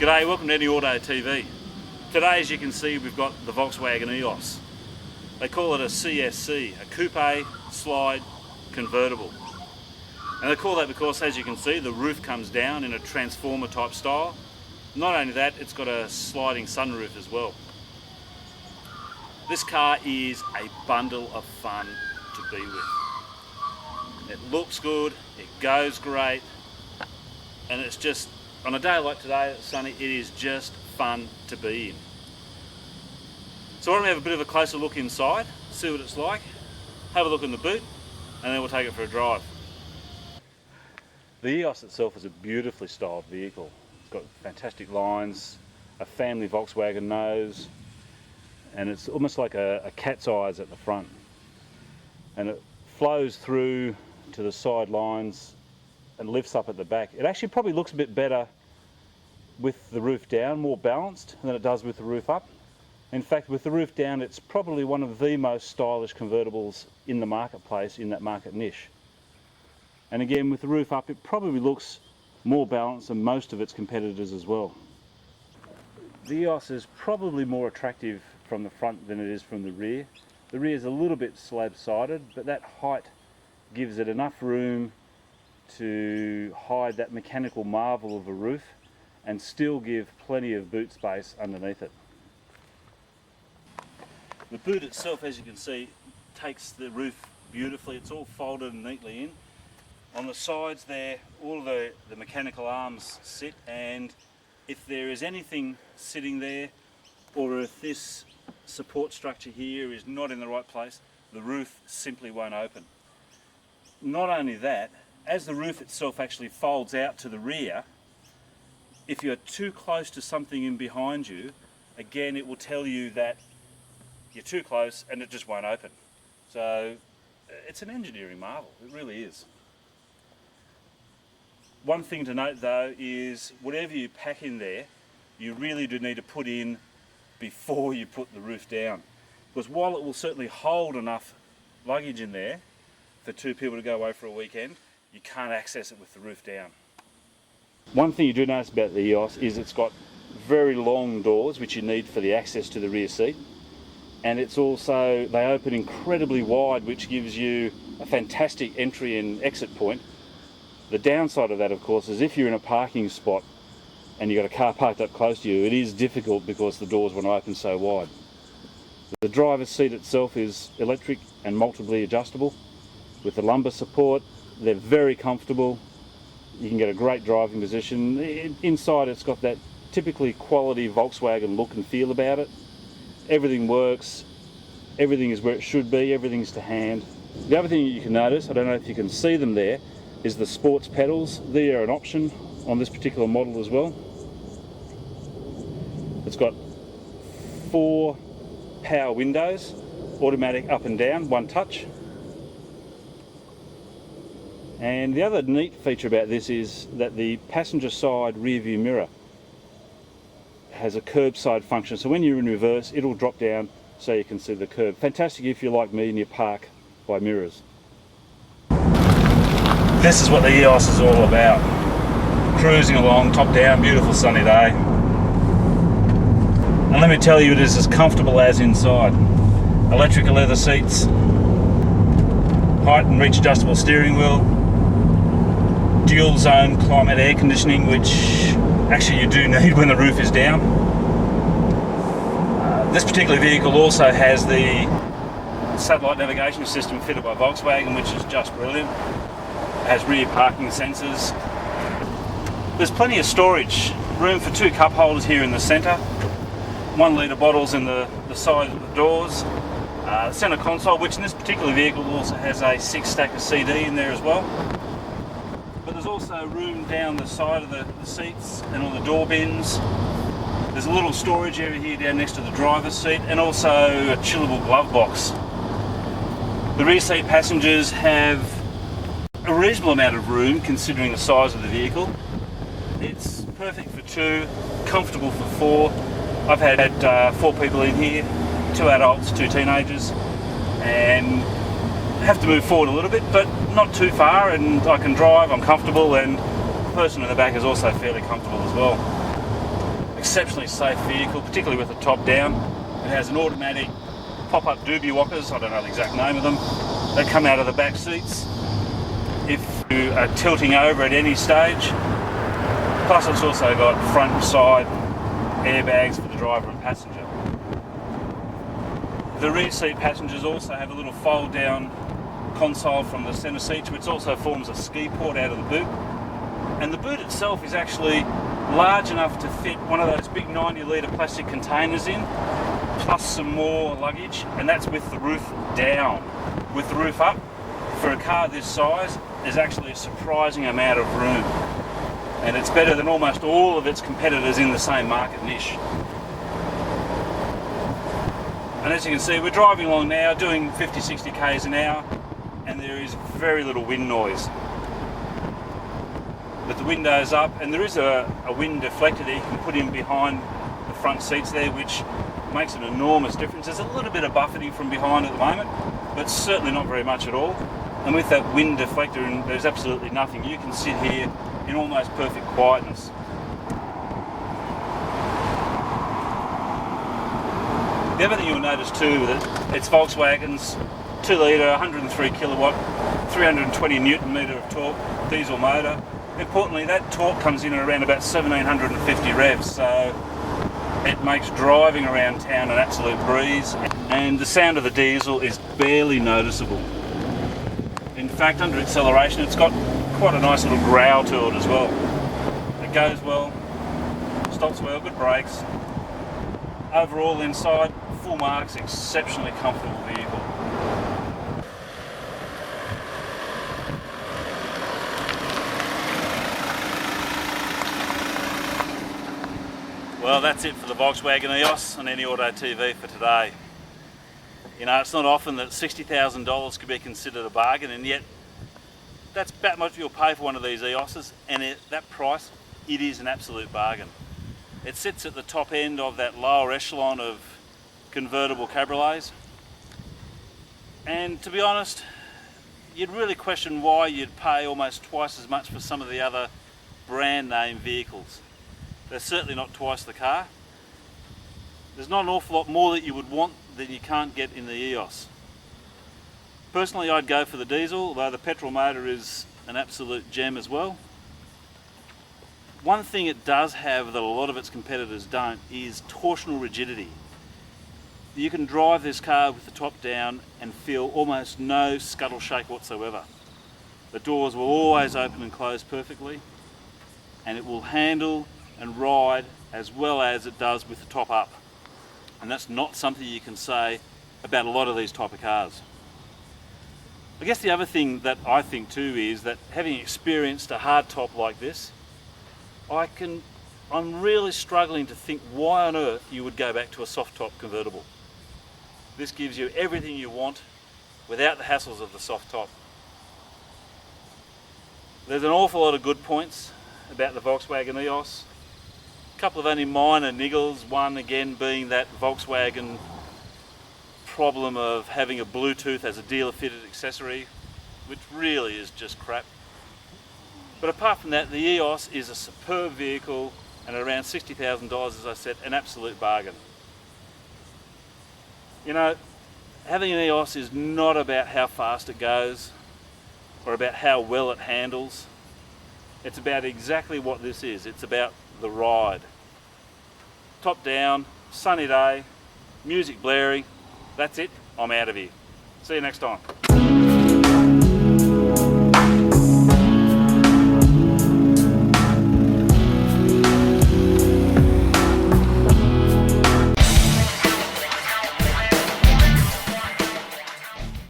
G'day, welcome to Any Auto TV. Today, as you can see, we've got the Volkswagen EOS. They call it a CSC, a coupe slide convertible. And they call that because, as you can see, the roof comes down in a transformer type style. Not only that, it's got a sliding sunroof as well. This car is a bundle of fun to be with. It looks good, it goes great, and it's just, on a day like today, it's sunny, it is just fun to be in. So why don't we have a bit of a closer look inside, see what it's like, have a look in the boot, and then we'll take it for a drive. The EOS itself is a beautifully styled vehicle. It's got fantastic lines, a family Volkswagen nose, and it's almost like a cat's eyes at the front. And it flows through to the side lines and lifts up at the back. It actually probably looks a bit better with the roof down, more balanced than it does with the roof up. In fact, with the roof down, it's probably one of the most stylish convertibles in the marketplace, in that market niche. And again, with the roof up, it probably looks more balanced than most of its competitors as well. The EOS is probably more attractive from the front than it is from the rear. The rear is a little bit slab-sided, but that height gives it enough room to hide that mechanical marvel of a roof and still give plenty of boot space underneath it. The boot itself, as you can see, takes the roof beautifully. It's all folded and neatly in. On the sides there, all of the mechanical arms sit, and if there is anything sitting there, or if this support structure here is not in the right place, the roof simply won't open. Not only that, as the roof itself actually folds out to the rear, if you're too close to something in behind you, again it will tell you that you're too close and it just won't open. So it's an engineering marvel, it really is. One thing to note though is whatever you pack in there, you really do need to put in before you put the roof down. Because while it will certainly hold enough luggage in there for two people to go away for a weekend, you can't access it with the roof down. One thing you do notice about the EOS is it's got very long doors which you need for the access to the rear seat, and it's also, they open incredibly wide, which gives you a fantastic entry and exit point. The downside of that, of course, is if you're in a parking spot and you've got a car parked up close to you, it is difficult because the doors won't open so wide. The driver's seat itself is electric and multiply adjustable with the lumbar support. They're very comfortable. You can get a great driving position. Inside it's got that typically quality Volkswagen look and feel about it. Everything works, everything is where it should be, everything's to hand. The other thing you can notice, I don't know if you can see them there, is the sports pedals. They are an option on this particular model as well. It's got 4 power windows, automatic up and down, one touch. And the other neat feature about this is that the passenger side rear view mirror has a curbside function, so when you're in reverse it'll drop down so you can see the curb. Fantastic if you're like me and you park by mirrors. This is what the EOS is all about. Cruising along, top down, beautiful sunny day. And let me tell you, it is as comfortable as inside. Electric leather seats, height and reach adjustable steering wheel, dual zone climate air conditioning, which actually you do need when the roof is down. This particular vehicle also has the satellite navigation system fitted by Volkswagen, which is just brilliant. It has rear parking sensors. There's plenty of storage, room for 2 cup holders here in the centre, 1 litre bottles in the side of the doors. Centre console, which in this particular vehicle also has a 6-stack of CD in there as well. But there's also room down the side of the seats and on the door bins. There's a little storage area here down next to the driver's seat, and also a chillable glove box. The rear seat passengers have a reasonable amount of room considering the size of the vehicle. It's perfect for 2, comfortable for 4. I've had 4 people in here, 2 adults, 2 teenagers, and have to move forward a little bit, but not too far, and I can drive, I'm comfortable, and the person in the back is also fairly comfortable as well. exceptionally safe vehicle, particularly with the top down. It has an automatic pop-up doobie walkers, I don't know the exact name of them. They come out of the back seats if you are tilting over at any stage. Plus it's also got front and side airbags for the driver and passenger. The rear seat passengers also have a little fold down console from the centre seat, which also forms a ski port out of the boot. And the boot itself is actually large enough to fit one of those big 90-litre plastic containers in, plus some more luggage, and that's with the roof down. With the roof up, for a car this size, there's actually a surprising amount of room. And it's better than almost all of its competitors in the same market niche. And as you can see, we're driving along now, doing 50-60 k's an hour, and there is very little wind noise. With the windows up, and there is a wind deflector that you can put in behind the front seats there, which makes an enormous difference. There's a little bit of buffeting from behind at the moment, but certainly not very much at all. And with that wind deflector, there's absolutely nothing. You can sit here in almost perfect quietness. The other thing you'll notice too, that it's Volkswagen's 2 litre, 103 kilowatt, 320 newton metre of torque diesel motor. Importantly, that torque comes in at around about 1750 revs, so it makes driving around town an absolute breeze, and the sound of the diesel is barely noticeable. In fact, under acceleration, it's got quite a nice little growl to it as well. It goes well, stops well, good brakes. Overall inside, full marks, exceptionally comfortable vehicle. Well, that's it for the Volkswagen EOS on Any Auto TV for today. You know, it's not often that $60,000 could be considered a bargain, and yet that's about what you'll pay for one of these EOSs, and at that price, it is an absolute bargain. It sits at the top end of that lower echelon of convertible cabriolets, and to be honest, you'd really question why you'd pay almost twice as much for some of the other brand name vehicles. They're certainly not twice the car. There's not an awful lot more that you would want that you can't get in the EOS. Personally, I'd go for the diesel, although the petrol motor is an absolute gem as well. One thing it does have that a lot of its competitors don't is torsional rigidity. You can drive this car with the top down and feel almost no scuttle shake whatsoever. The doors will always open and close perfectly, and it will handle and ride as well as it does with the top up. And that's not something you can say about a lot of these type of cars. I guess the other thing that I think too is that having experienced a hard top like this, I'm really struggling to think why on earth you would go back to a soft top convertible. This gives you everything you want without the hassles of the soft top. There's an awful lot of good points about the Volkswagen EOS. A couple of only minor niggles, one again being that Volkswagen problem of having a Bluetooth as a dealer fitted accessory, which really is just crap. But apart from that, the EOS is a superb vehicle, and at around $60,000, as I said, an absolute bargain. You know, having an EOS is not about how fast it goes or about how well it handles. It's about exactly what this is. It's about the ride. Top down, sunny day, music blaring. That's it. I'm out of here. See you next time.